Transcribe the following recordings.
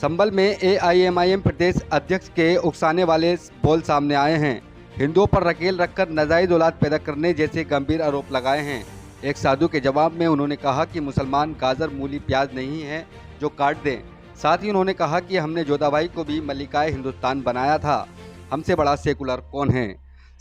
संभल में एआईएमआईएम प्रदेश अध्यक्ष के उकसाने वाले बोल सामने आए हैं। हिंदुओं पर रकेल रखकर नाजायज औलाद पैदा करने जैसे गंभीर आरोप लगाए हैं। एक साधु के जवाब में उन्होंने कहा कि मुसलमान गाजर मूली प्याज नहीं है जो काट दें। साथ ही उन्होंने कहा कि हमने जोधाबाई को भी मलिकाए हिंदुस्तान बनाया था, हमसे बड़ा सेकुलर कौन है।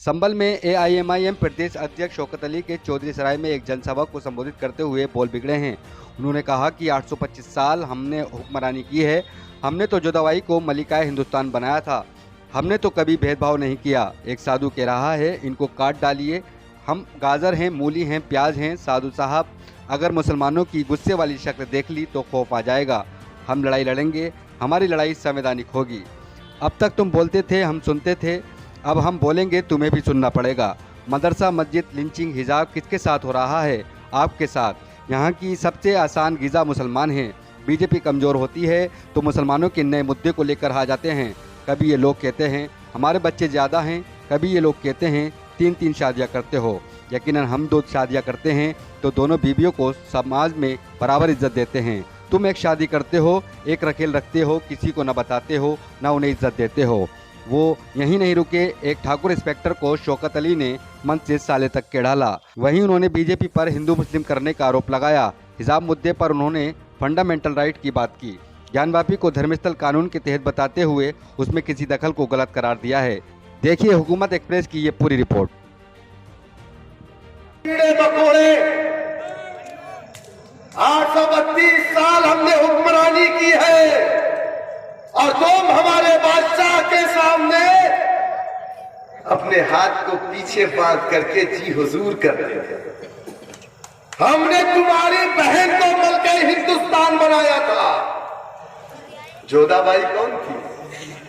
संभल में एआईएमआईएम प्रदेश अध्यक्ष शौकत अली के चौधरी सराय में एक जनसभा को संबोधित करते हुए बोल बिगड़े हैं। उन्होंने कहा कि 825 साल हमने हुक्मरानी की है, हमने तो जोधाबाई को मलिकाए हिंदुस्तान बनाया था, हमने तो कभी भेदभाव नहीं किया। एक साधु कह रहा है इनको काट डालिए, हम गाजर हैं, मूली हैं, प्याज हैं। साधु साहब, अगर मुसलमानों की गुस्से वाली शक्ल देख ली तो खौफ आ जाएगा। हम लड़ाई लड़ेंगे, हमारी लड़ाई संवैधानिक होगी। अब तक तुम बोलते थे, हम सुनते थे, अब हम बोलेंगे, तुम्हें भी सुनना पड़ेगा। मदरसा, मस्जिद, लिंचिंग, हिजाब किसके साथ हो रहा है? आपके साथ। यहाँ की सबसे आसान गिज़ा मुसलमान हैं। बीजेपी कमज़ोर होती है तो मुसलमानों के नए मुद्दे को लेकर आ जाते हैं। कभी ये लोग कहते हैं हमारे बच्चे ज़्यादा हैं, कभी ये लोग कहते हैं 3-3 शादियाँ करते हो। यकीनन हम 2 शादियाँ करते हैं तो दोनों बीवियों को समाज में बराबर इज्जत देते हैं। तुम एक शादी करते हो, एक रखेल रखते हो, किसी को न बताते हो, न उन्हें इज्जत देते हो। वो यहीं नहीं रुके, एक ठाकुर इंस्पेक्टर को शौकत अली ने मंच से साले तक के डाला। वहीं उन्होंने बीजेपी पर हिंदू मुस्लिम करने का आरोप लगाया। हिजाब मुद्दे पर उन्होंने फंडामेंटल राइट की बात की। ज्ञानवापी को धर्मस्थल कानून के तहत बताते हुए उसमें किसी दखल को गलत करार दिया है। देखिए हुकूमत एक्सप्रेस की ये पूरी रिपोर्ट। 832 साल हमने हुक्मरानी की है और तुम हमारे बादशाह के सामने अपने हाथ को पीछे बांध करके जी हुजूर करते थे। हमने तुम्हारी बहन को मलके हिंदुस्तान बनाया था। जोधाबाई कौन थी?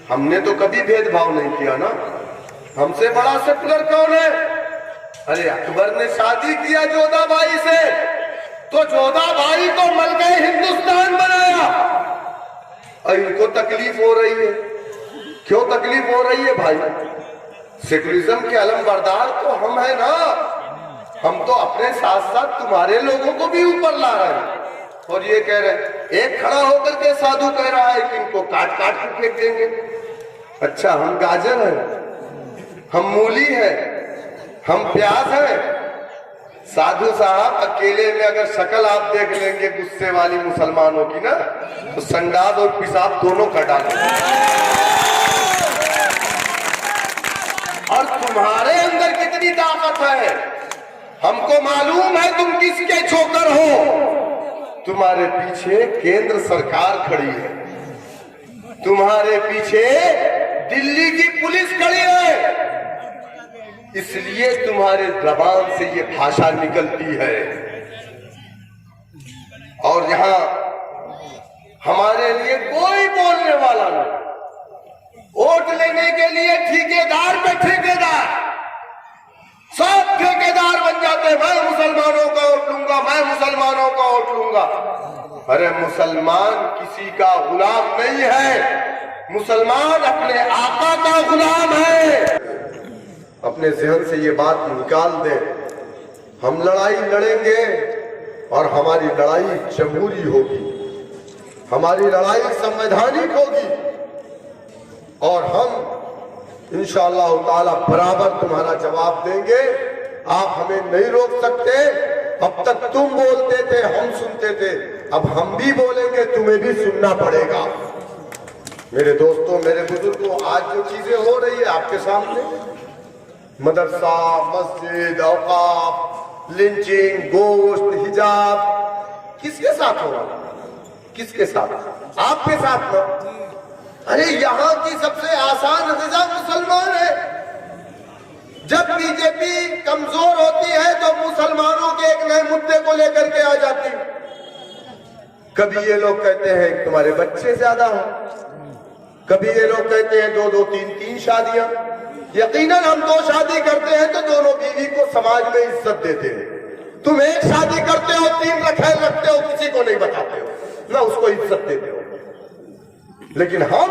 हमने तो कभी भेदभाव नहीं किया ना। हमसे बड़ा सेकुलर कौन है? अरे अकबर ने शादी किया जोधाबाई से तो जोधाबाई को मलके हिंदुस्तान बनाया। और इनको तकलीफ हो रही है। क्यों तकलीफ हो रही है भाई? सेकुलरिज्म के अलमबरदार तो हम है ना। हम तो अपने साथ साथ तुम्हारे लोगों को भी ऊपर ला रहे हैं। और ये कह रहे हैं, एक खड़ा होकर के साधु कह रहा है कि इनको काट काट के फेंक देंगे। अच्छा, हम गाजर हैं, हम मूली हैं, हम प्याज हैं। साधु साहब, अकेले में अगर शक्ल आप देख लेंगे गुस्से वाली मुसलमानों की ना, तो संडास और पेशाब दोनों का डालेंगे। और तुम्हारे अंदर कितनी ताकत है हमको मालूम है। तुम किसके छोकर हो? तुम्हारे पीछे केंद्र सरकार खड़ी है, तुम्हारे पीछे दिल्ली की पुलिस खड़ी है, इसलिए तुम्हारे जबान से ये भाषा निकलती है। और यहां हमारे लिए कोई बोलने वाला नहीं। वोट लेने के लिए ठेकेदार पे ठेकेदार, सब ठेकेदार बन जाते। मैं मुसलमानों का वोट लूंगा, मैं मुसलमानों का वोट लूंगा। अरे मुसलमान किसी का गुलाम नहीं है, मुसलमान अपने आका का गुलाम है। अपने जहन से ये बात निकाल दे। हम लड़ाई लड़ेंगे और हमारी लड़ाई जमहूरी होगी, हमारी लड़ाई संवैधानिक होगी और हम इंशाअल्लाह ताला बराबर तुम्हारा जवाब देंगे। आप हमें नहीं रोक सकते। अब तक तुम बोलते थे, हम सुनते थे, अब हम भी बोलेंगे, तुम्हें भी सुनना पड़ेगा। मेरे दोस्तों, मेरे बुजुर्गों, आज जो चीजें हो रही है आपके सामने, मदरसा, मस्जिद, औकाफ, लिंचिंग, गोश्त, हिजाब, किसके साथ हो रहा? किसके साथ? आपके साथ ना। अरे यहाँ की सबसे आसान ग़िज़ा मुसलमान है। जब बीजेपी कमजोर होती है तो मुसलमानों के एक नए मुद्दे को लेकर के आ जाती है। कभी ये लोग कहते हैं तुम्हारे बच्चे ज्यादा हैं, कभी ये लोग कहते हैं 2-2, 3-3 शादियां। यकीनन हम 2 शादी करते हैं तो दोनों बीवी को समाज में इज्जत देते हैं। तुम एक शादी करते हो, 3 रखेल रखते हो, किसी को नहीं बताते हो, ना उसको इज्जत देते हो। लेकिन हम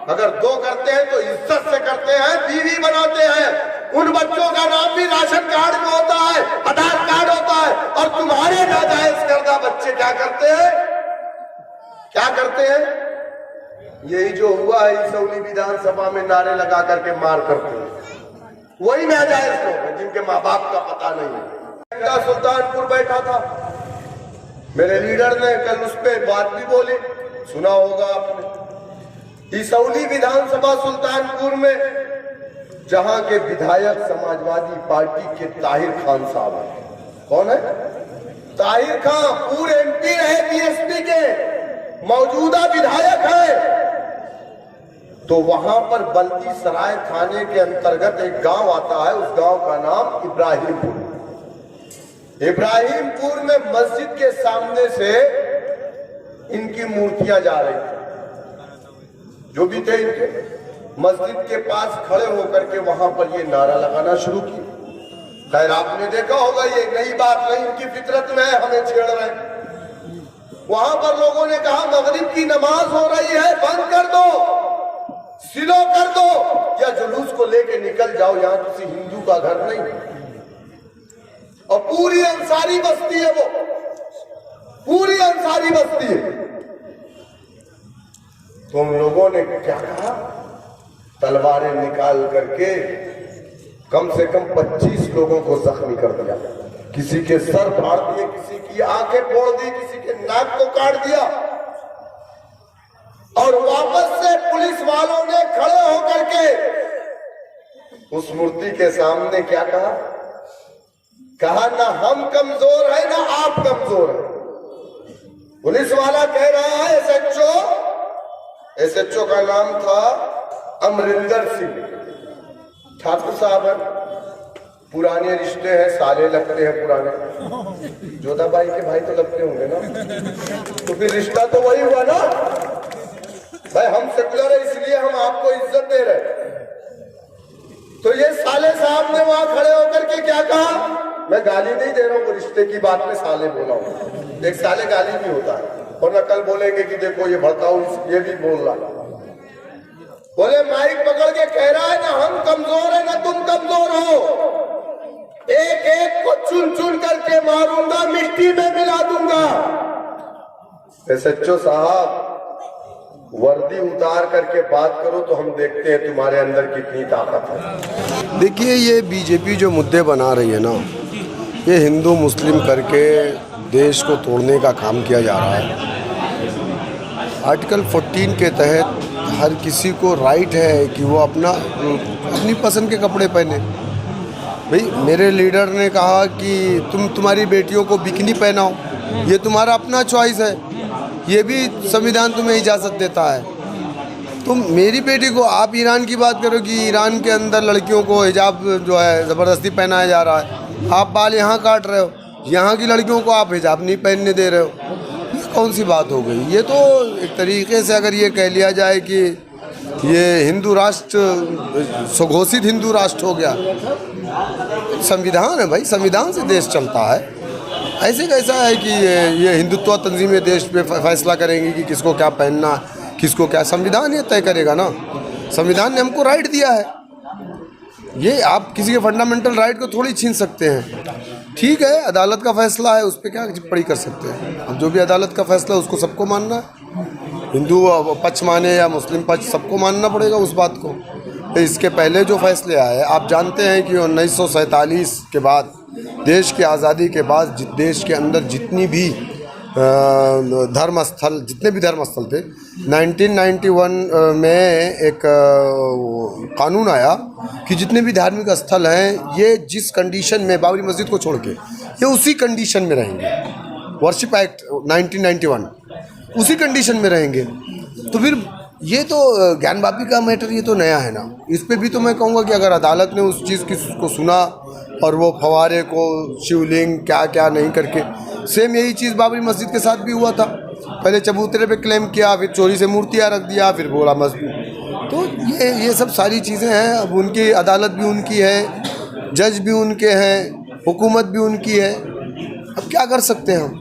अगर 2 करते हैं तो इज्जत से करते हैं, बीवी बनाते हैं। उन बच्चों का नाम भी राशन कार्ड में होता है, आधार कार्ड होता है। और तुम्हारे नाजायज करदा बच्चे क्या करते हैं? क्या करते हैं? यही जो हुआ है इसौली विधानसभा में नारे लगा करके मार करते हैं, वही नाजायज लोग हैं जिनके माँ बाप का पता नहीं है। सुल्तानपुर बैठा था, मेरे लीडर ने कल उस पर बात भी बोली, सुना होगा आपने। इसौली विधानसभा सुल्तानपुर में जहां के विधायक समाजवादी पार्टी के ताहिर खान साहब हैं। कौन है? ताहिर खान पूर्व MP रहे BSP के, मौजूदा विधायक है। तो वहां पर बल्दी सराय थाने के अंतर्गत एक गांव आता है, उस गांव का नाम इब्राहिमपुर। इब्राहिमपुर में मस्जिद के सामने से इनकी मूर्तियां जा रही थी, जो भी थे इनके, मस्जिद के पास खड़े होकर के वहां पर ये नारा लगाना शुरू किया। खैर आपने देखा होगा, ये नई बात नहीं, इनकी फितरत में है, हमें छेड़ रहे हैं। वहां पर लोगों ने कहा मगरिब की नमाज हो रही है, बंद कर दो, सिलो कर दो, या जुलूस को लेके निकल जाओ, यहां किसी हिंदू का घर नहीं। और पूरी अंसारी बस्ती है, वो पूरी अंसारी बस्ती है। तुम लोगों ने क्या कहा? तलवारें निकाल करके कम से कम 25 लोगों को जख्मी कर दिया, किसी के सर फाड़ दिए, किसी की आंखें फोड़ दी, किसी के नाक को काट दिया। और वापस से पुलिस वालों ने खड़े होकर के उस मूर्ति के सामने क्या कहा? कहा ना हम कमजोर है ना आप कमजोर है। पुलिस वाला कह रहा है SHO का नाम था अमरिंदर सिंह ठाकुर साहब है, पुराने रिश्ते हैं, साले लगते हैं पुराने, जोधा भाई के भाई तो लगते होंगे ना, तो फिर रिश्ता तो वही हुआ ना भाई। हम सेकुलर है इसलिए हम आपको इज्जत दे रहे। तो ये साले साहब ने वहां खड़े होकर के क्या कहा? मैं गाली नहीं दे रहा हूँ, रिश्ते की बात में साले बोला हूँ, एक साले गाली भी होता है, और न कल बोलेंगे कि देखो ये भड़काऊ, ये भी बोल रहा है। बोले माइक पकड़ के कह रहा है ना हम कमजोर है ना तुम कमजोर हो, एक एक को चुन चुन करके मारूंगा, मिट्टी में मिला दूंगा। SHO साहब वर्दी उतार करके बात करो तो हम देखते हैं तुम्हारे अंदर कितनी ताकत है। देखिए ये बीजेपी जो मुद्दे बना रही है ना, ये हिंदू मुस्लिम करके देश को तोड़ने का काम किया जा रहा है। आर्टिकल 14 के तहत हर किसी को राइट है कि वो अपनी पसंद के कपड़े पहने। भाई मेरे लीडर ने कहा कि तुम्हारी बेटियों को बिकनी पहनाओ, ये तुम्हारा अपना चॉइस है, ये भी संविधान तुम्हें इजाज़त देता है। तुम मेरी बेटी को, आप ईरान की बात करो कि ईरान के अंदर लड़कियों को हिजाब जो है ज़बरदस्ती पहनाया जा रहा है, आप बाल यहाँ काट रहे हो, यहाँ की लड़कियों को आप हिजाब नहीं पहनने दे रहे हो, ये कौन सी बात हो गई? ये तो एक तरीके से अगर ये कह लिया जाए कि ये हिंदू राष्ट्र सुघोषित हिंदू राष्ट्र हो गया। संविधान है भाई, संविधान से देश चलता है। ऐसे कैसा है कि ये हिंदुत्व तंजीमें देश पे फैसला करेंगी कि किसको क्या पहनना, किसको क्या? संविधान ये तय करेगा ना, संविधान ने हमको राइट दिया है। ये आप किसी के फंडामेंटल राइट को थोड़ी छीन सकते हैं। ठीक है, अदालत का फैसला है, उस पर क्या टिप्पणी कर सकते हैं? अब जो भी अदालत का फैसला है उसको सबको मानना है, हिंदू पक्ष माने या मुस्लिम पक्ष, सबको मानना पड़ेगा उस बात को। तो इसके पहले जो फैसले आए, आप जानते हैं कि 1947 के बाद, देश की आज़ादी के बाद देश के अंदर जितनी भी जितने भी धर्मस्थल थे, 1991 में एक कानून आया कि जितने भी धार्मिक स्थल हैं ये जिस कंडीशन में, बाबरी मस्जिद को छोड़ के, ये उसी कंडीशन में रहेंगे। वर्शिप एक्ट 1991 उसी कंडीशन में रहेंगे। तो फिर ये तो ज्ञानवापी का मैटर, ये तो नया है ना। इस पे भी तो मैं कहूँगा कि अगर अदालत ने उस चीज़ को सुना और वो फवारे को, शिवलिंग क्या क्या नहीं करके, सेम यही चीज़ बाबरी मस्जिद के साथ भी हुआ था। पहले चबूतरे पे क्लेम किया, फिर चोरी से मूर्तियाँ रख दिया, फिर बोला मस्जिद। तो ये सब सारी चीज़ें हैं। अब उनकी अदालत भी उनकी है, जज भी उनके हैं, हुकूमत भी उनकी है। अब क्या कर सकते हैं हम?